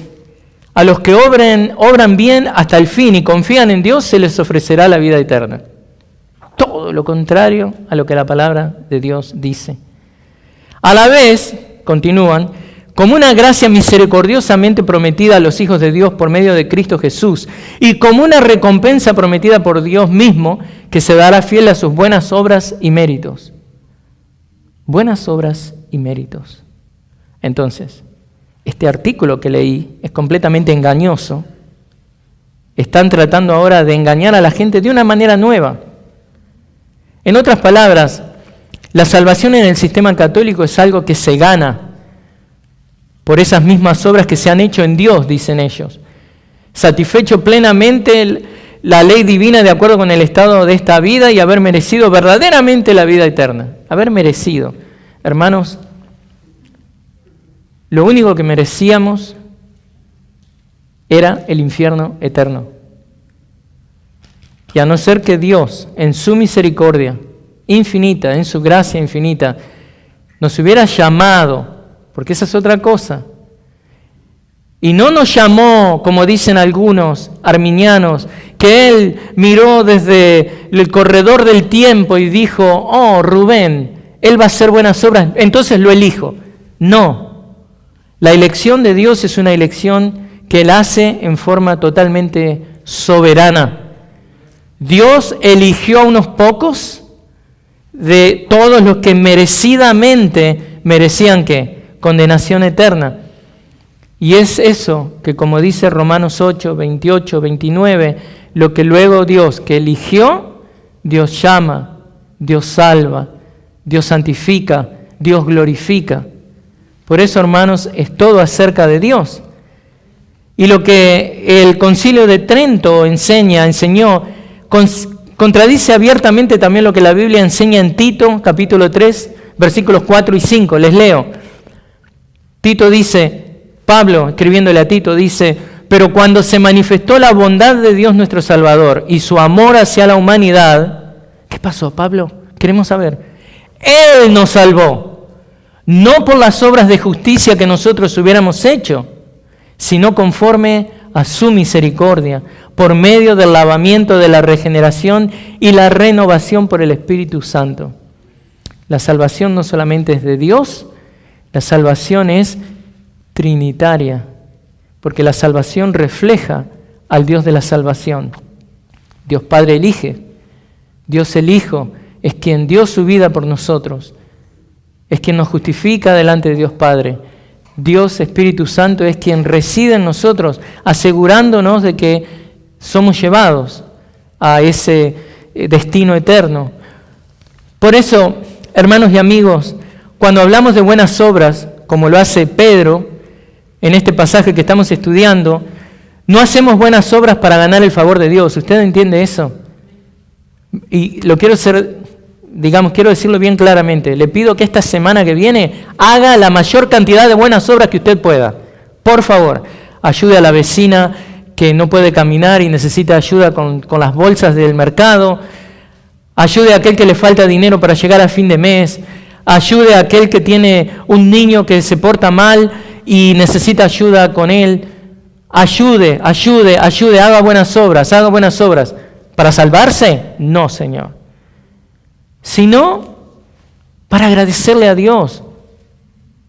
S1: a los que obran bien hasta el fin y confían en Dios, se les ofrecerá la vida eterna. Todo lo contrario a lo que la palabra de Dios dice. A la vez, continúan, como una gracia misericordiosamente prometida a los hijos de Dios por medio de Cristo Jesús, y como una recompensa prometida por Dios mismo, que se dará fiel a sus buenas obras y méritos. Buenas obras y méritos. Entonces, este artículo que leí es completamente engañoso. Están tratando ahora de engañar a la gente de una manera nueva. En otras palabras, la salvación en el sistema católico es algo que se gana por esas mismas obras que se han hecho en Dios, dicen ellos. Satisfecho plenamente la ley divina de acuerdo con el estado de esta vida y haber merecido verdaderamente la vida eterna. Haber merecido. Hermanos, lo único que merecíamos era el infierno eterno. Y a no ser que Dios, en su misericordia infinita, en su gracia infinita, nos hubiera llamado, porque esa es otra cosa, y no nos llamó, como dicen algunos arminianos, que Él miró desde el corredor del tiempo y dijo, oh, Rubén, Él va a hacer buenas obras, entonces lo elijo. No, la elección de Dios es una elección que Él hace en forma totalmente soberana. Dios eligió a unos pocos de todos los que merecidamente merecían ¿qué? Condenación eterna. Y es eso que, como dice Romanos 8, 28, 29, lo que luego Dios que eligió, Dios llama, Dios salva, Dios santifica, Dios glorifica. Por eso, hermanos, es todo acerca de Dios. Y lo que el Concilio de Trento enseñó, contradice abiertamente también lo que la Biblia enseña en Tito, capítulo 3, versículos 4 y 5. Les leo. Tito dice, Pablo, escribiéndole a Tito, dice, pero cuando se manifestó la bondad de Dios nuestro Salvador y su amor hacia la humanidad, ¿qué pasó, Pablo? Queremos saber. Él nos salvó, no por las obras de justicia que nosotros hubiéramos hecho, sino conforme a su misericordia, por medio del lavamiento de la regeneración y la renovación por el Espíritu Santo. La salvación no solamente es de Dios, la salvación es trinitaria, porque la salvación refleja al Dios de la salvación. Dios Padre elige, Dios el Hijo es quien dio su vida por nosotros, es quien nos justifica delante de Dios Padre. Dios Espíritu Santo es quien reside en nosotros, asegurándonos de que somos llevados a ese destino eterno. Por eso, hermanos y amigos, cuando hablamos de buenas obras, como lo hace Pedro en este pasaje que estamos estudiando, no hacemos buenas obras para ganar el favor de Dios. ¿Usted entiende eso? Y lo quiero quiero decirlo bien claramente. Le pido que esta semana que viene haga la mayor cantidad de buenas obras que usted pueda. Por favor, ayude a la vecina que no puede caminar y necesita ayuda con las bolsas del mercado. Ayude a aquel que le falta dinero para llegar a fin de mes. Ayude a aquel que tiene un niño que se porta mal y necesita ayuda con él. Ayude, haga buenas obras. ¿Para salvarse? No, Señor. Sino para agradecerle a Dios,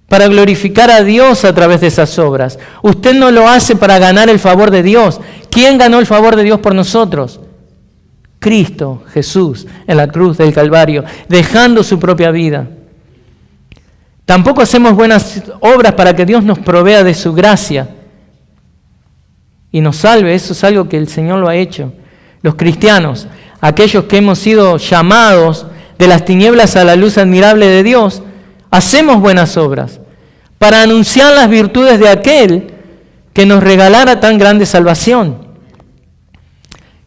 S1: para glorificar a Dios a través de esas obras. Usted no lo hace para ganar el favor de Dios. ¿Quién ganó el favor de Dios por nosotros? Cristo, Jesús, en la cruz del Calvario, dejando su propia vida. Tampoco hacemos buenas obras para que Dios nos provea de su gracia y nos salve. Eso es algo que el Señor lo ha hecho. Los cristianos, aquellos que hemos sido llamados de las tinieblas a la luz admirable de Dios, hacemos buenas obras para anunciar las virtudes de aquel que nos regalara tan grande salvación.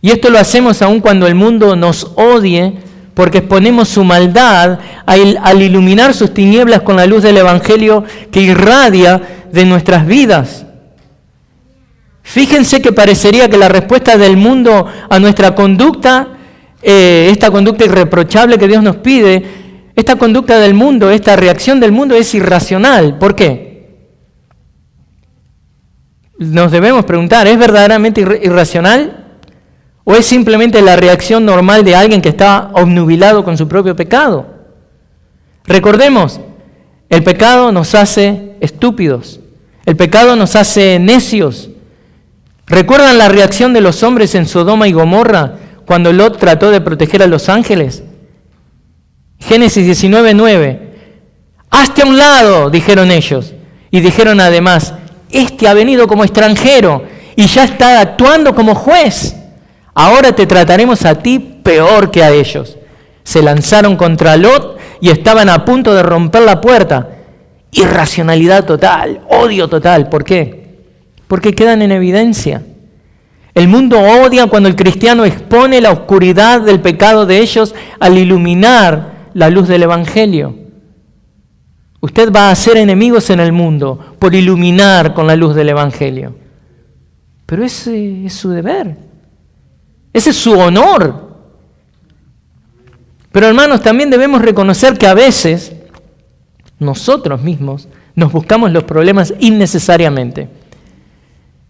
S1: Y esto lo hacemos aun cuando el mundo nos odie, porque exponemos su maldad al iluminar sus tinieblas con la luz del Evangelio que irradia de nuestras vidas. Fíjense que parecería que la respuesta del mundo a nuestra conducta esta conducta irreprochable que Dios nos pide, esta conducta del mundo, esta reacción del mundo es irracional. ¿Por qué? Nos debemos preguntar, ¿es verdaderamente irracional? ¿O es simplemente la reacción normal de alguien que está obnubilado con su propio pecado? Recordemos, el pecado nos hace estúpidos, el pecado nos hace necios. ¿Recuerdan la reacción de los hombres en Sodoma y Gomorra cuando Lot trató de proteger a los ángeles? Génesis 19:9. «Hazte a un lado», dijeron ellos. Y dijeron además, «Este ha venido como extranjero y ya está actuando como juez. Ahora te trataremos a ti peor que a ellos». Se lanzaron contra Lot y estaban a punto de romper la puerta. Irracionalidad total, odio total. ¿Por qué? Porque quedan en evidencia. El mundo odia cuando el cristiano expone la oscuridad del pecado de ellos al iluminar la luz del Evangelio. Usted va a hacer enemigos en el mundo por iluminar con la luz del Evangelio. Pero ese es su deber. Ese es su honor. Pero hermanos, también debemos reconocer que a veces nosotros mismos nos buscamos los problemas innecesariamente.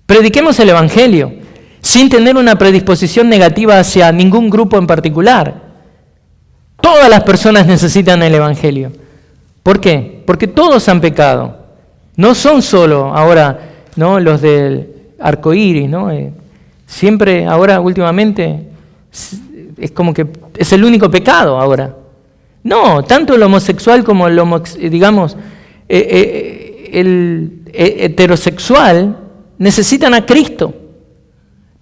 S1: Prediquemos el Evangelio sin tener una predisposición negativa hacia ningún grupo en particular. Todas las personas necesitan el Evangelio. ¿Por qué? Porque todos han pecado. No son solo ahora, ¿no?, los del arco iris, ¿no? Siempre, ahora, últimamente, es como que es el único pecado ahora. No, tanto el homosexual como el heterosexual necesitan a Cristo.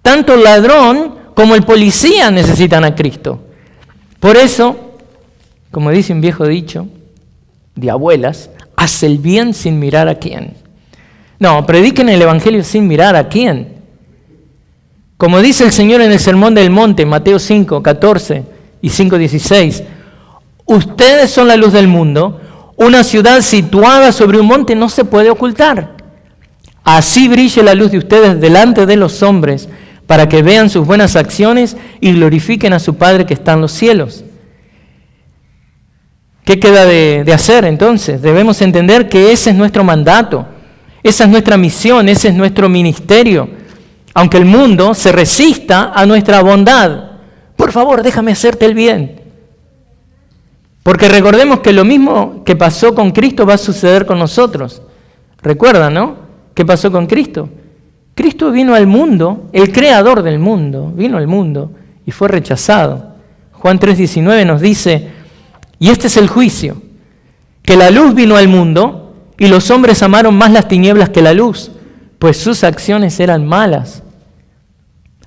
S1: Tanto el ladrón como el policía necesitan a Cristo. Por eso, como dice un viejo dicho de abuelas, haz el bien sin mirar a quién. No, prediquen el Evangelio sin mirar a quién. Como dice el Señor en el Sermón del Monte, Mateo 5:14 y 5:16, ustedes son la luz del mundo. Una ciudad situada sobre un monte no se puede ocultar. Así brille la luz de ustedes delante de los hombres, para que vean sus buenas acciones y glorifiquen a su Padre que está en los cielos. ¿Qué queda de hacer entonces? Debemos entender que ese es nuestro mandato, esa es nuestra misión, ese es nuestro ministerio. Aunque el mundo se resista a nuestra bondad, por favor, déjame hacerte el bien. Porque recordemos que lo mismo que pasó con Cristo va a suceder con nosotros. ¿Recuerdan, no? ¿Qué pasó con Cristo? Cristo vino al mundo, el creador del mundo, vino al mundo y fue rechazado. Juan 3:19 nos dice, y este es el juicio, que la luz vino al mundo y los hombres amaron más las tinieblas que la luz, pues sus acciones eran malas.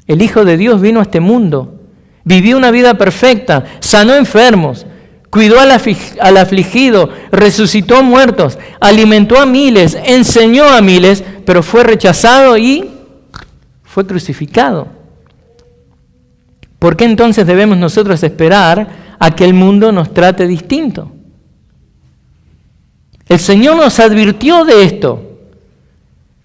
S1: El Hijo de Dios vino a este mundo, vivió una vida perfecta, sanó enfermos, cuidó al afligido, resucitó muertos, alimentó a miles, enseñó a miles, pero fue rechazado y fue crucificado. ¿Por qué entonces debemos nosotros esperar a que el mundo nos trate distinto? El Señor nos advirtió de esto.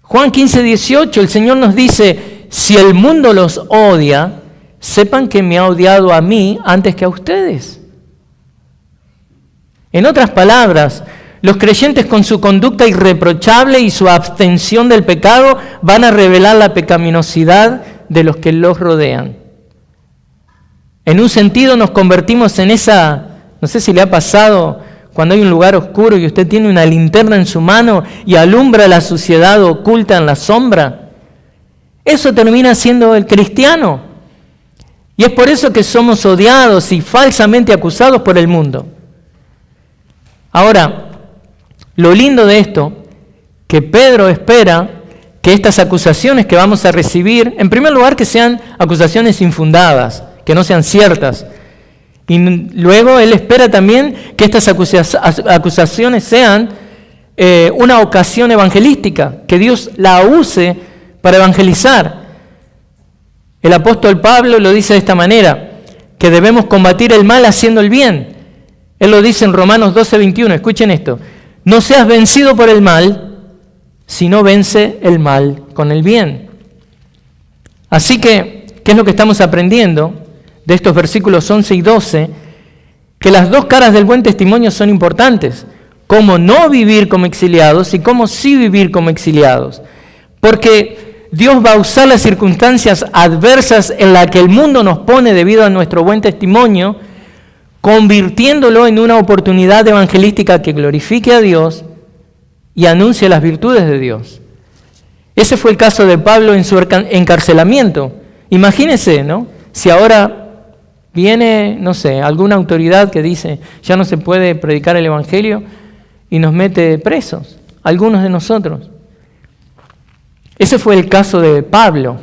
S1: Juan 15:18, el Señor nos dice, si el mundo los odia, sepan que me ha odiado a mí antes que a ustedes. En otras palabras, los creyentes con su conducta irreprochable y su abstención del pecado van a revelar la pecaminosidad de los que los rodean. En un sentido nos convertimos en esa, no sé si le ha pasado cuando hay un lugar oscuro y usted tiene una linterna en su mano y alumbra la suciedad oculta en la sombra. Eso termina siendo el cristiano. Y es por eso que somos odiados y falsamente acusados por el mundo. Ahora, lo lindo de esto, que Pedro espera que estas acusaciones que vamos a recibir, en primer lugar que sean acusaciones infundadas, que no sean ciertas. Y luego él espera también que estas acusaciones sean una ocasión evangelística, que Dios la use para evangelizar. El apóstol Pablo lo dice de esta manera, que debemos combatir el mal haciendo el bien. Él lo dice en Romanos 12:21, escuchen esto. No seas vencido por el mal, sino vence el mal con el bien. Así que, ¿qué es lo que estamos aprendiendo? de estos versículos 11 y 12, que las dos caras del buen testimonio son importantes. Cómo no vivir como exiliados y cómo sí vivir como exiliados. Porque Dios va a usar las circunstancias adversas en las que el mundo nos pone debido a nuestro buen testimonio, convirtiéndolo en una oportunidad evangelística que glorifique a Dios y anuncie las virtudes de Dios. Ese fue el caso de Pablo en su encarcelamiento. Imagínense, ¿no? Si ahora viene, no sé, alguna autoridad que dice ya no se puede predicar el evangelio y nos mete presos, algunos de nosotros. Ese fue el caso de Pablo.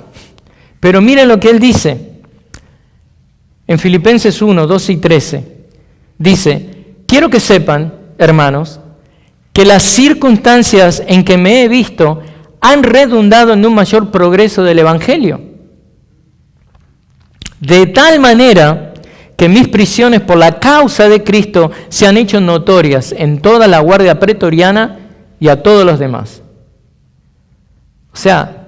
S1: Pero miren lo que él dice. En Filipenses 1, 12 y 13. Dice, quiero que sepan, hermanos, que las circunstancias en que me he visto han redundado en un mayor progreso del evangelio. De tal manera que mis prisiones por la causa de Cristo se han hecho notorias en toda la guardia pretoriana y a todos los demás. O sea,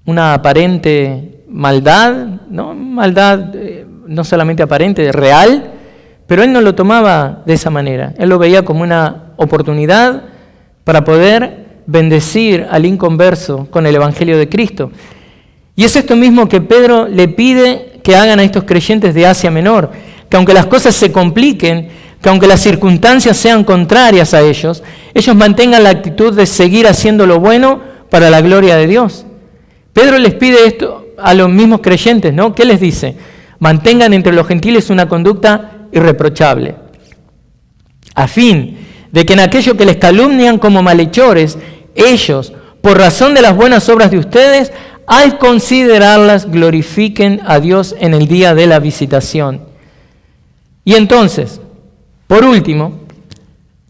S1: una aparente maldad, no solamente aparente, real, pero él no lo tomaba de esa manera. Él lo veía como una oportunidad para poder bendecir al inconverso con el Evangelio de Cristo. Y es esto mismo que Pedro le pide que hagan a estos creyentes de Asia Menor, que aunque las cosas se compliquen, que aunque las circunstancias sean contrarias a ellos mantengan la actitud de seguir haciendo lo bueno para la gloria de Dios. Pedro les pide esto a los mismos creyentes, ¿no? ¿Qué les dice? Mantengan entre los gentiles una conducta irreprochable, a fin de que en aquello que les calumnian como malhechores, ellos, por razón de las buenas obras de ustedes, al considerarlas, glorifiquen a Dios en el día de la visitación. Y entonces, por último,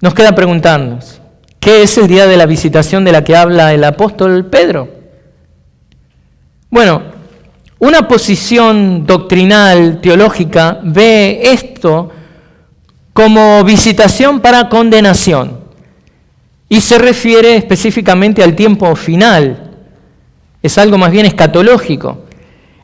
S1: nos queda preguntarnos, ¿qué es el día de la visitación de la que habla el apóstol Pedro? Bueno, una posición doctrinal, teológica, ve esto como visitación para condenación y se refiere específicamente al tiempo final. Es algo más bien escatológico.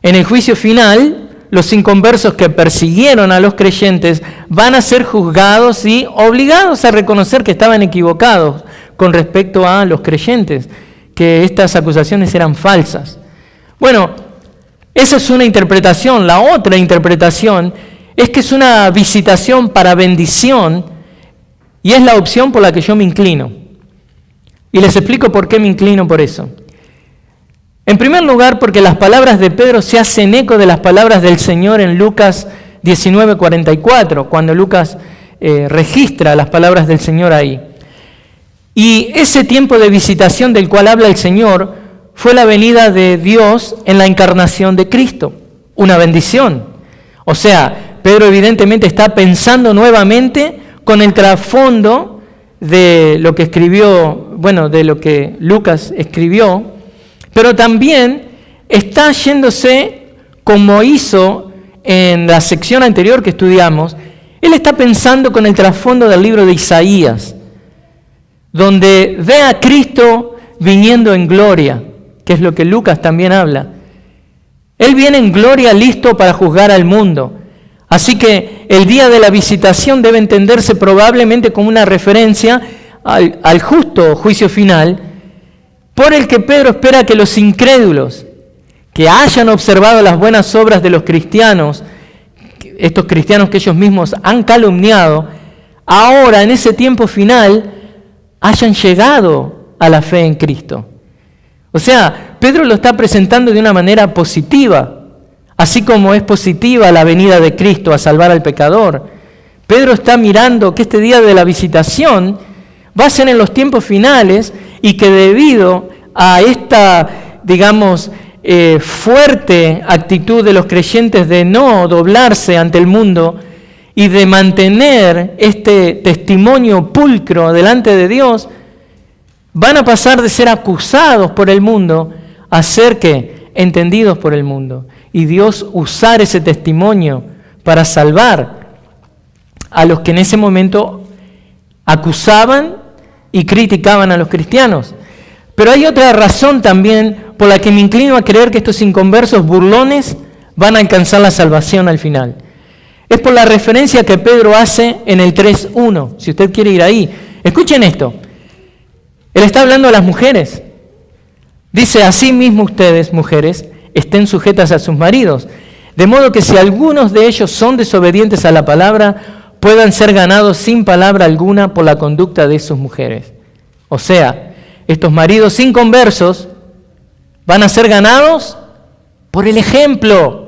S1: En el juicio final, los inconversos que persiguieron a los creyentes van a ser juzgados y obligados a reconocer que estaban equivocados con respecto a los creyentes, que estas acusaciones eran falsas. Bueno, esa es una interpretación. La otra interpretación es que es una visitación para bendición y es la opción por la que yo me inclino. Y les explico por qué me inclino por eso. En primer lugar, porque las palabras de Pedro se hacen eco de las palabras del Señor en Lucas 19:44, cuando Lucas registra las palabras del Señor ahí. Y ese tiempo de visitación del cual habla el Señor fue la venida de Dios en la encarnación de Cristo, una bendición. O sea, Pedro evidentemente está pensando nuevamente con el trasfondo de lo que escribió, de lo que Lucas escribió, pero también está yéndose como hizo en la sección anterior que estudiamos. Él está pensando con el trasfondo del libro de Isaías, donde ve a Cristo viniendo en gloria, que es lo que Lucas también habla. Él viene en gloria listo para juzgar al mundo. Así que el día de la visitación debe entenderse probablemente como una referencia al justo juicio final, por el que Pedro espera que los incrédulos que hayan observado las buenas obras de los cristianos, estos cristianos que ellos mismos han calumniado, ahora en ese tiempo final hayan llegado a la fe en Cristo. O sea, Pedro lo está presentando de una manera positiva, así como es positiva la venida de Cristo a salvar al pecador. Pedro está mirando que este día de la visitación va a ser en los tiempos finales y que debido a esta, fuerte actitud de los creyentes de no doblarse ante el mundo y de mantener este testimonio pulcro delante de Dios, van a pasar de ser acusados por el mundo a ser entendidos por el mundo. Y Dios usar ese testimonio para salvar a los que en ese momento acusaban y criticaban a los cristianos. Pero hay otra razón también por la que me inclino a creer que estos inconversos burlones van a alcanzar la salvación al final. Es por la referencia que Pedro hace en el 3:1, si usted quiere ir ahí. Escuchen esto. Él está hablando a las mujeres. Dice, así mismo ustedes, mujeres, estén sujetas a sus maridos, de modo que si algunos de ellos son desobedientes a la palabra, puedan ser ganados sin palabra alguna por la conducta de sus mujeres. O sea, estos maridos inconversos van a ser ganados por el ejemplo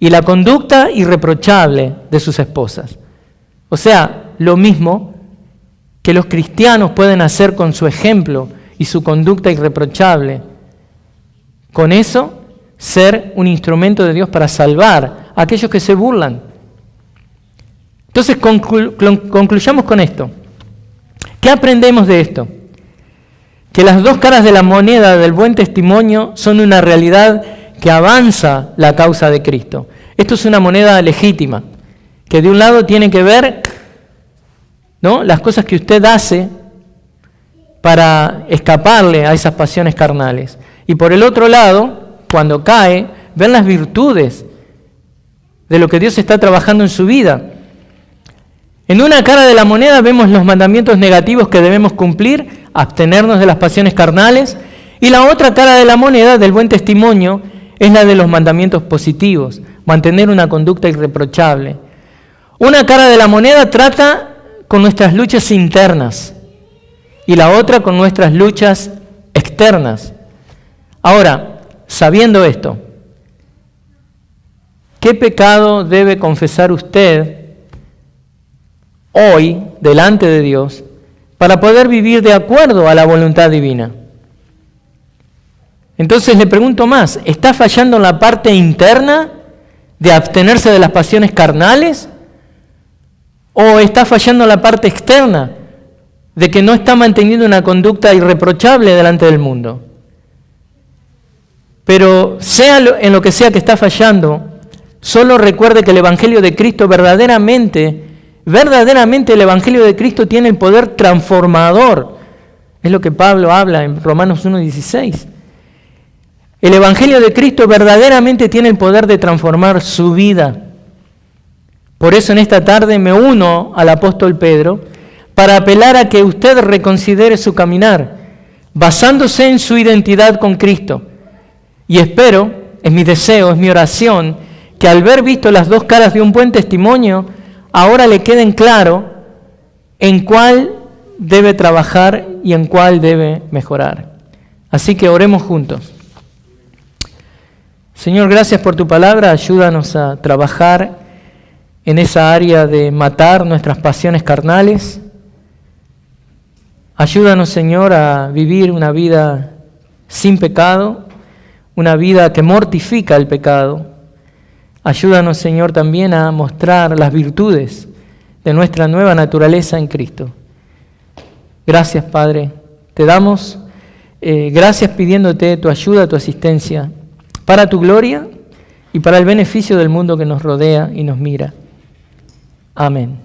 S1: y la conducta irreprochable de sus esposas. O sea, lo mismo que los cristianos pueden hacer con su ejemplo y su conducta irreprochable. Con eso, ser un instrumento de Dios para salvar a aquellos que se burlan. Entonces, concluyamos con esto. ¿Qué aprendemos de esto? Que las dos caras de la moneda del buen testimonio son una realidad que avanza la causa de Cristo. Esto es una moneda legítima, que de un lado tiene que ver, ¿no?, las cosas que usted hace para escaparle a esas pasiones carnales. Y por el otro lado, cuando cae, ven las virtudes de lo que Dios está trabajando en su vida. En una cara de la moneda vemos los mandamientos negativos que debemos cumplir, abstenernos de las pasiones carnales, y la otra cara de la moneda del buen testimonio es la de los mandamientos positivos, mantener una conducta irreprochable. Una cara de la moneda trata con nuestras luchas internas y la otra con nuestras luchas externas. Ahora, sabiendo esto, ¿qué pecado debe confesar usted hoy delante de Dios para poder vivir de acuerdo a la voluntad divina? Entonces le pregunto más, ¿está fallando en la parte interna de abstenerse de las pasiones carnales? ¿O está fallando en la parte externa de que no está manteniendo una conducta irreprochable delante del mundo? Pero sea en lo que sea que está fallando, solo recuerde que el Evangelio de Cristo verdaderamente el Evangelio de Cristo tiene el poder transformador. Es lo que Pablo habla en Romanos 1:16. El Evangelio de Cristo verdaderamente tiene el poder de transformar su vida. Por eso en esta tarde me uno al apóstol Pedro para apelar a que usted reconsidere su caminar, basándose en su identidad con Cristo. Y espero, es mi deseo, es mi oración, que al ver visto las dos caras de un buen testimonio, ahora le queden claro en cuál debe trabajar y en cuál debe mejorar. Así que oremos juntos. Señor, gracias por tu palabra, ayúdanos a trabajar en esa área de matar nuestras pasiones carnales. Ayúdanos, Señor, a vivir una vida sin pecado, una vida que mortifica el pecado. Ayúdanos, Señor, también a mostrar las virtudes de nuestra nueva naturaleza en Cristo. Gracias, Padre. Te damos gracias pidiéndote tu ayuda, tu asistencia, para tu gloria y para el beneficio del mundo que nos rodea y nos mira. Amén.